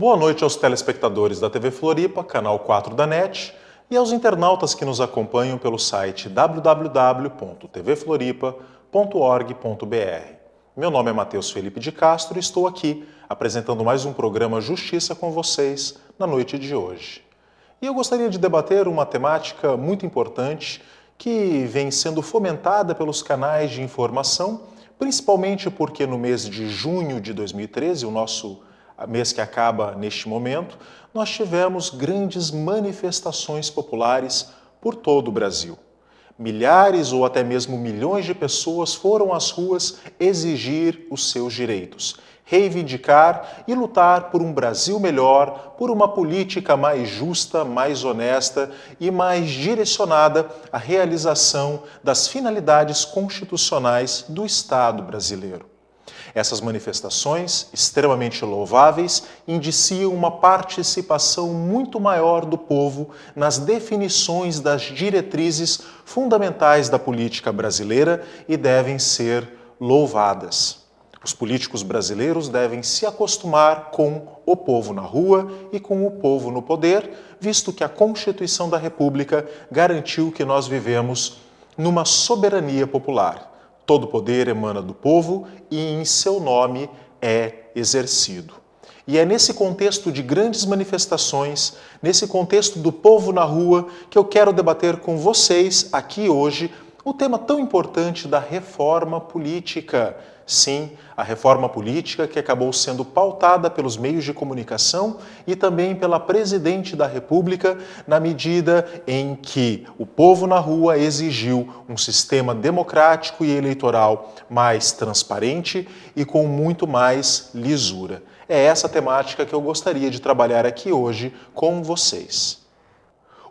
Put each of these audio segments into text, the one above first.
Boa noite aos telespectadores da TV Floripa, canal 4 da NET, e aos internautas que nos acompanham pelo site www.tvfloripa.org.br. Meu nome é Matheus Felipe de Castro e estou aqui apresentando mais um programa Justiça com vocês na noite de hoje. E eu gostaria de debater uma temática muito importante que vem sendo fomentada pelos canais de informação, principalmente porque no mês de junho de 2013, o nosso mês que acaba neste momento, nós tivemos grandes manifestações populares por todo o Brasil. Milhares ou até mesmo milhões de pessoas foram às ruas exigir os seus direitos, reivindicar e lutar por um Brasil melhor, por uma política mais justa, mais honesta e mais direcionada à realização das finalidades constitucionais do Estado brasileiro. Essas manifestações, extremamente louváveis, indiciam uma participação muito maior do povo nas definições das diretrizes fundamentais da política brasileira e devem ser louvadas. Os políticos brasileiros devem se acostumar com o povo na rua e com o povo no poder, visto que a Constituição da República garantiu que nós vivemos numa soberania popular. Todo poder emana do povo e em seu nome é exercido. E é nesse contexto de grandes manifestações, nesse contexto do povo na rua, que eu quero debater com vocês aqui hoje o tema tão importante da reforma política. Sim, a reforma política que acabou sendo pautada pelos meios de comunicação e também pela Presidente da República, na medida em que o povo na rua exigiu um sistema democrático e eleitoral mais transparente e com muito mais lisura. É essa temática que eu gostaria de trabalhar aqui hoje com vocês.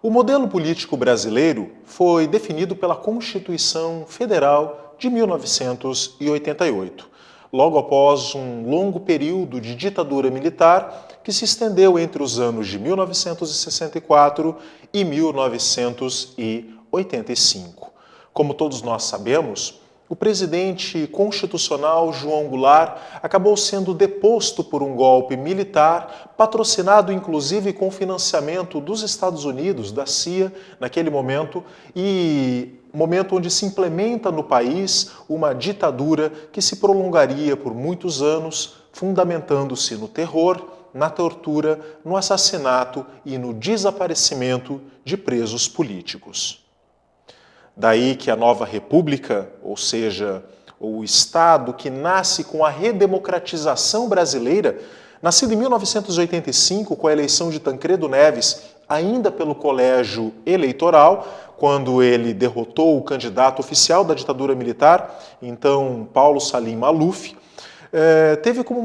O modelo político brasileiro foi definido pela Constituição Federal de 1988, logo após um longo período de ditadura militar que se estendeu entre os anos de 1964 e 1985. Como todos nós sabemos, o presidente constitucional João Goulart acabou sendo deposto por um golpe militar, patrocinado inclusive com financiamento dos Estados Unidos, da CIA, naquele momento, e momento onde se implementa no país uma ditadura que se prolongaria por muitos anos, fundamentando-se no terror, na tortura, no assassinato e no desaparecimento de presos políticos. Daí que a nova república, ou seja, o Estado que nasce com a redemocratização brasileira, nascido em 1985 com a eleição de Tancredo Neves, ainda pelo colégio eleitoral, quando ele derrotou o candidato oficial da ditadura militar, então Paulo Salim Maluf, teve como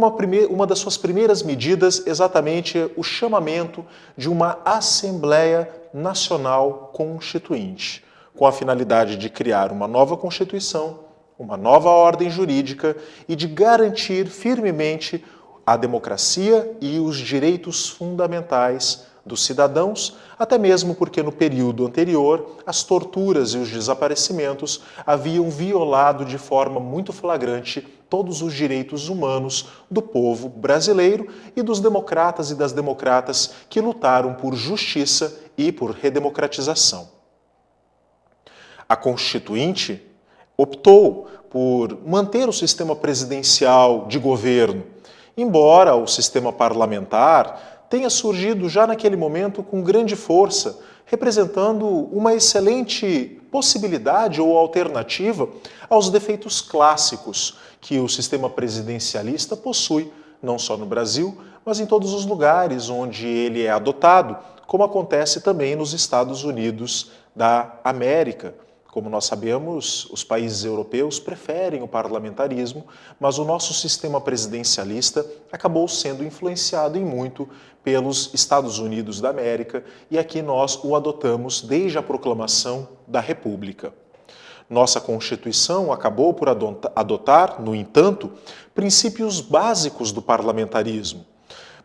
uma das suas primeiras medidas exatamente o chamamento de uma Assembleia Nacional Constituinte, com a finalidade de criar uma nova Constituição, uma nova ordem jurídica e de garantir firmemente a democracia e os direitos fundamentais dos cidadãos, até mesmo porque no período anterior as torturas e os desaparecimentos haviam violado de forma muito flagrante todos os direitos humanos do povo brasileiro e dos democratas e das democratas que lutaram por justiça e por redemocratização. A Constituinte optou por manter o sistema presidencial de governo, embora o sistema parlamentar tenha surgido já naquele momento com grande força, representando uma excelente possibilidade ou alternativa aos defeitos clássicos que o sistema presidencialista possui, não só no Brasil, mas em todos os lugares onde ele é adotado, como acontece também nos Estados Unidos da América. Como nós sabemos, os países europeus preferem o parlamentarismo, mas o nosso sistema presidencialista acabou sendo influenciado em muito pelos Estados Unidos da América e aqui nós o adotamos desde a proclamação da República. Nossa Constituição acabou por adotar, no entanto, princípios básicos do parlamentarismo,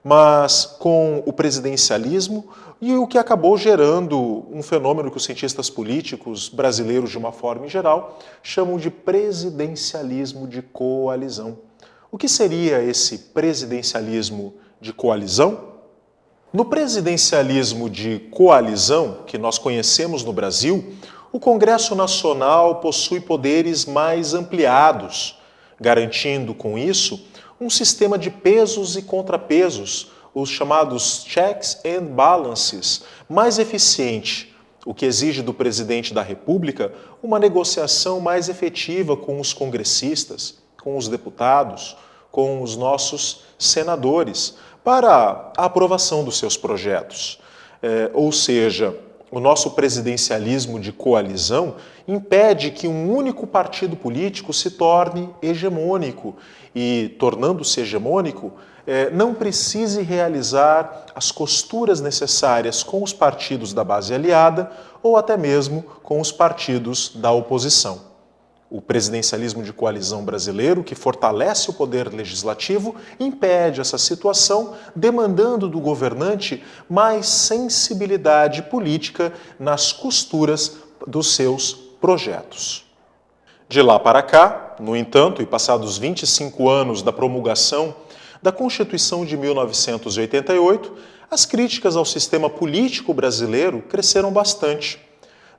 mas com o presidencialismo e o que acabou gerando um fenômeno que os cientistas políticos brasileiros, de uma forma em geral, chamam de presidencialismo de coalizão. O que seria esse presidencialismo de coalizão? No presidencialismo de coalizão, que nós conhecemos no Brasil, o Congresso Nacional possui poderes mais ampliados, garantindo com isso um sistema de pesos e contrapesos, os chamados checks and balances, mais eficiente, o que exige do presidente da República uma negociação mais efetiva com os congressistas, com os deputados, com os nossos senadores, para a aprovação dos seus projetos. Ou seja, o nosso presidencialismo de coalizão impede que um único partido político se torne hegemônico e, tornando-se hegemônico, não precise realizar as costuras necessárias com os partidos da base aliada ou até mesmo com os partidos da oposição. O presidencialismo de coalizão brasileiro, que fortalece o poder legislativo, impede essa situação, demandando do governante mais sensibilidade política nas costuras dos seus projetos. De lá para cá, no entanto, e passados 25 anos da promulgação da Constituição de 1988, as críticas ao sistema político brasileiro cresceram bastante,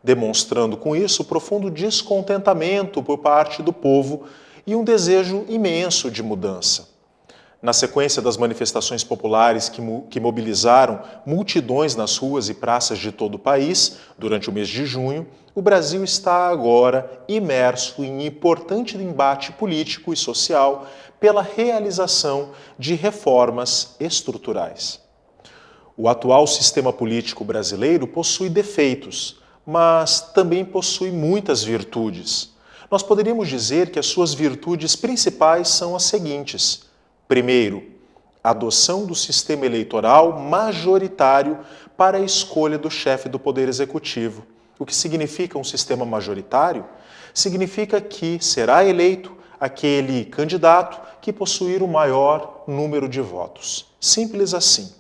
demonstrando com isso profundo descontentamento por parte do povo e um desejo imenso de mudança. Na sequência das manifestações populares que mobilizaram multidões nas ruas e praças de todo o país durante o mês de junho, o Brasil está agora imerso em importante embate político e social pela realização de reformas estruturais. O atual sistema político brasileiro possui defeitos, mas também possui muitas virtudes. Nós poderíamos dizer que as suas virtudes principais são as seguintes. Primeiro, a adoção do sistema eleitoral majoritário para a escolha do chefe do Poder Executivo. O que significa um sistema majoritário? Significa que será eleito aquele candidato que possuir o maior número de votos. Simples assim.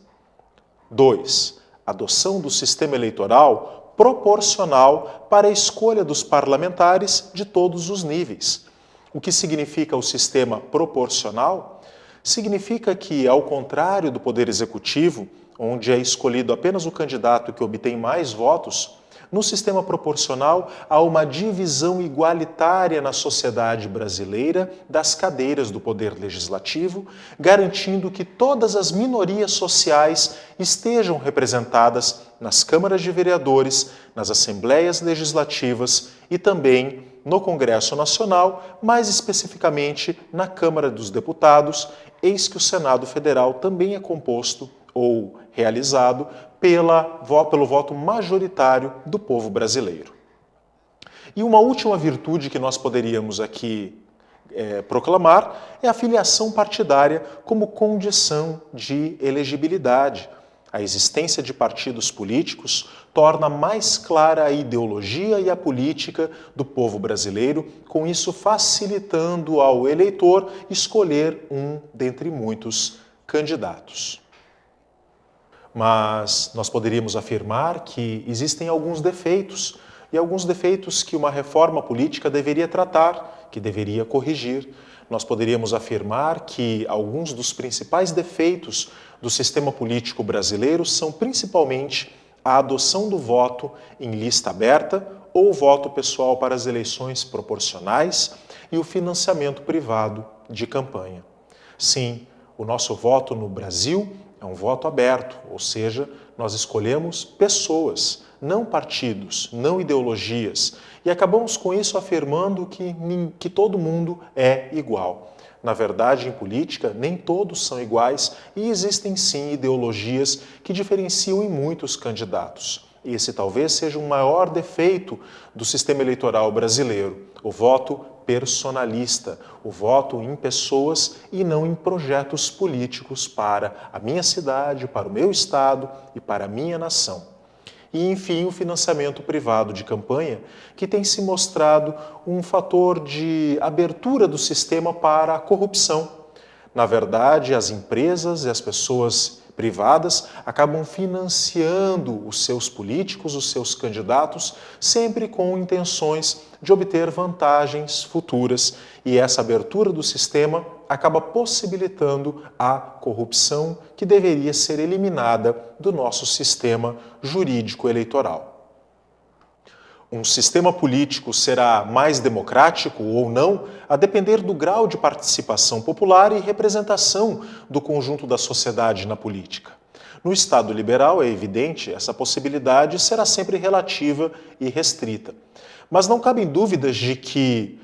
2. Adoção do sistema eleitoral proporcional para a escolha dos parlamentares de todos os níveis. O que significa o sistema proporcional? Significa que, ao contrário do Poder Executivo, onde é escolhido apenas o candidato que obtém mais votos, no sistema proporcional há uma divisão igualitária na sociedade brasileira das cadeiras do Poder Legislativo, garantindo que todas as minorias sociais estejam representadas nas câmaras de vereadores, nas assembleias legislativas e também no Congresso Nacional, mais especificamente na Câmara dos Deputados, eis que o Senado Federal também é composto ou realizado pelo voto majoritário do povo brasileiro. E uma última virtude que nós poderíamos aqui proclamar é a filiação partidária como condição de elegibilidade. A existência de partidos políticos torna mais clara a ideologia e a política do povo brasileiro, com isso facilitando ao eleitor escolher um dentre muitos candidatos. Mas nós poderíamos afirmar que existem alguns defeitos, e alguns defeitos que uma reforma política deveria tratar, que deveria corrigir. Nós poderíamos afirmar que alguns dos principais defeitos do sistema político brasileiro são principalmente a adoção do voto em lista aberta ou voto pessoal para as eleições proporcionais e o financiamento privado de campanha. Sim, o nosso voto no Brasil é um voto aberto, ou seja, nós escolhemos pessoas, não partidos, não ideologias, e acabamos com isso afirmando que todo mundo é igual. Na verdade, em política, nem todos são iguais e existem sim ideologias que diferenciam em muitos candidatos. Esse talvez seja o maior defeito do sistema eleitoral brasileiro, o voto personalista, o voto em pessoas e não em projetos políticos para a minha cidade, para o meu estado e para a minha nação. E, enfim, o financiamento privado de campanha, que tem se mostrado um fator de abertura do sistema para a corrupção. Na verdade, as empresas e as pessoas privadas acabam financiando os seus políticos, os seus candidatos, sempre com intenções de obter vantagens futuras. E essa abertura do sistema acaba possibilitando a corrupção que deveria ser eliminada do nosso sistema jurídico eleitoral. Um sistema político será mais democrático ou não, a depender do grau de participação popular e representação do conjunto da sociedade na política. No Estado liberal, é evidente, essa possibilidade será sempre relativa e restrita. Mas não cabem dúvidas de que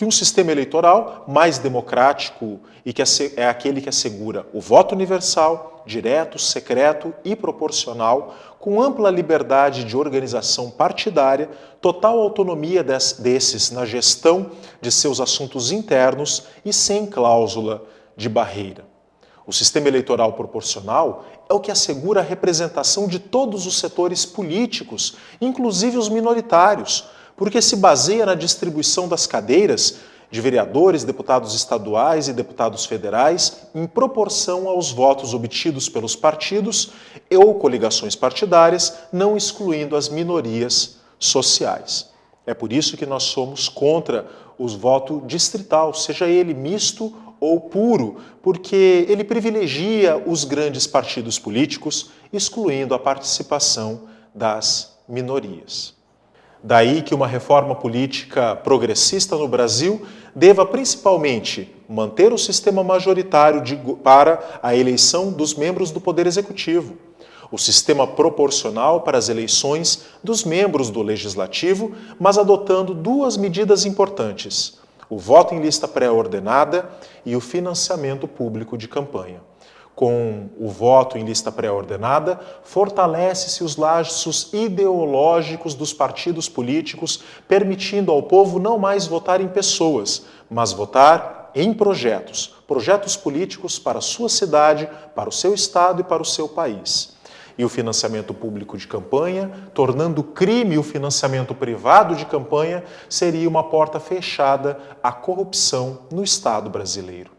um sistema eleitoral mais democrático e que é aquele que assegura o voto universal, direto, secreto e proporcional, com ampla liberdade de organização partidária, total autonomia desses na gestão de seus assuntos internos e sem cláusula de barreira. O sistema eleitoral proporcional é o que assegura a representação de todos os setores políticos, inclusive os minoritários, porque se baseia na distribuição das cadeiras de vereadores, deputados estaduais e deputados federais em proporção aos votos obtidos pelos partidos ou coligações partidárias, não excluindo as minorias sociais. É por isso que nós somos contra o voto distrital, seja ele misto ou puro, porque ele privilegia os grandes partidos políticos, excluindo a participação das minorias. Daí que uma reforma política progressista no Brasil deva principalmente manter o sistema majoritário para a eleição dos membros do Poder Executivo, o sistema proporcional para as eleições dos membros do Legislativo, mas adotando duas medidas importantes: o voto em lista pré-ordenada e o financiamento público de campanha. Com o voto em lista pré-ordenada, fortalece-se os laços ideológicos dos partidos políticos, permitindo ao povo não mais votar em pessoas, mas votar em projetos políticos para a sua cidade, para o seu estado e para o seu país. E o financiamento público de campanha, tornando crime o financiamento privado de campanha, seria uma porta fechada à corrupção no Estado brasileiro.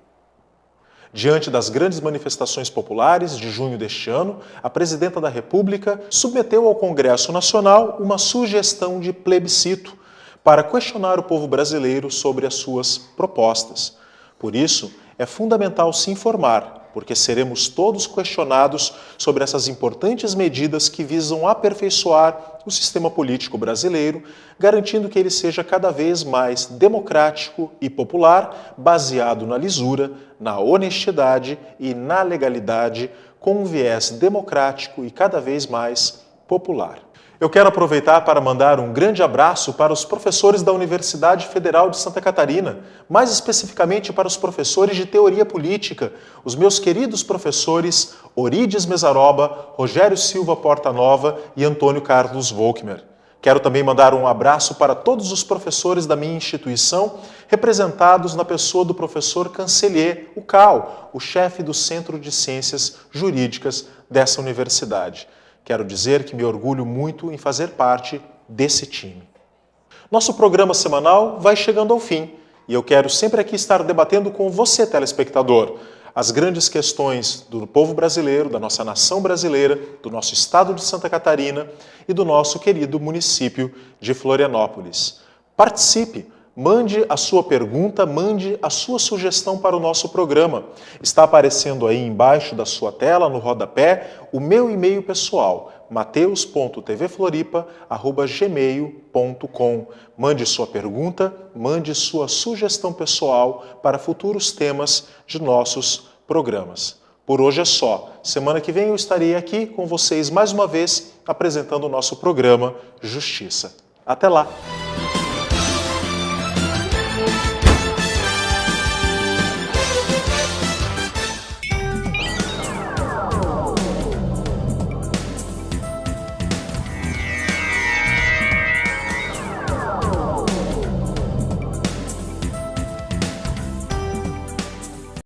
Diante das grandes manifestações populares de junho deste ano, a Presidenta da República submeteu ao Congresso Nacional uma sugestão de plebiscito para questionar o povo brasileiro sobre as suas propostas. Por isso, é fundamental se informar, porque seremos todos questionados sobre essas importantes medidas que visam aperfeiçoar o sistema político brasileiro, garantindo que ele seja cada vez mais democrático e popular, baseado na lisura, na honestidade e na legalidade, com um viés democrático e cada vez mais popular. Eu quero aproveitar para mandar um grande abraço para os professores da Universidade Federal de Santa Catarina, mais especificamente para os professores de Teoria Política, os meus queridos professores Orides Mesaroba, Rogério Silva Portanova e Antônio Carlos Volkmer. Quero também mandar um abraço para todos os professores da minha instituição, representados na pessoa do professor Cancelier, o CAU, o chefe do Centro de Ciências Jurídicas dessa universidade. Quero dizer que me orgulho muito em fazer parte desse time. Nosso programa semanal vai chegando ao fim e eu quero sempre aqui estar debatendo com você, telespectador, as grandes questões do povo brasileiro, da nossa nação brasileira, do nosso estado de Santa Catarina e do nosso querido município de Florianópolis. Participe! Mande a sua pergunta, mande a sua sugestão para o nosso programa. Está aparecendo aí embaixo da sua tela, no rodapé, o meu e-mail pessoal, mateus.tvfloripa@gmail.com. Mande sua pergunta, mande sua sugestão pessoal para futuros temas de nossos programas. Por hoje é só. Semana que vem eu estarei aqui com vocês mais uma vez apresentando o nosso programa Justiça. Até lá!